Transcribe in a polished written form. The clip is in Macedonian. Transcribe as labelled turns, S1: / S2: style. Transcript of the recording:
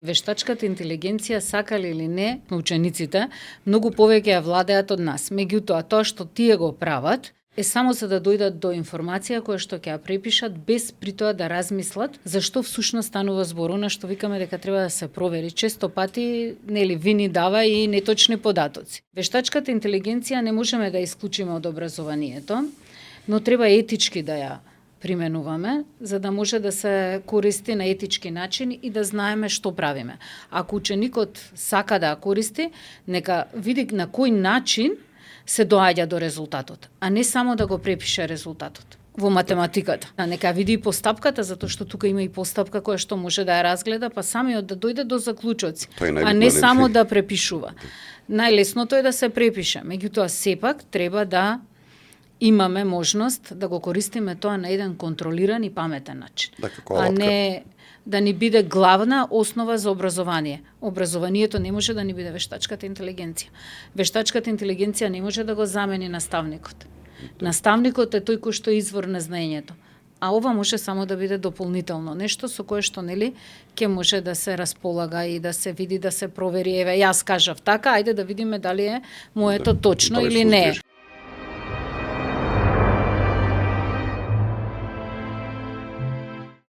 S1: Вештачката интелигенција, сакали или не, учениците многу повеќе ја владеат од нас. Меѓутоа, тоа што тие го прават е само за да дојдат до информација која што ќе ја препишат без при тоа да размислат зашто всушност станува збор, она што викаме дека треба да се провери. Често пати, вини дава и неточни податоци. Вештачката интелигенција не можеме да исклучиме од образованието, но треба етички да ја применуваме, за да може да се користи на етички начин и да знаеме што правиме. Ако ученикот сака да ја користи, нека види на кој начин се доаѓа до резултатот, а не само да го препише резултатот. Во математиката. Нека види и постапката, затоа што тука има и постапка која што може да ја разгледа, па самиот да дојде до заклучоци, а не само да препишува. Најлесното е да се препише, меѓутоа сепак треба да имаме можност да го користиме тоа на еден контролиран и паметен начин, а не да ни биде главна основа за образование. Образованието не може да ни биде вештачката интелигенција. Вештачката интелигенција не може да го замени наставникот. Наставникот е тој кој што е извор на знаењето, а ова може само да биде дополнително нешто со кое што ќе може да се располага и да се види, да се провери. Еве, јас кажав така, ајде да видиме дали е моето точно или не е.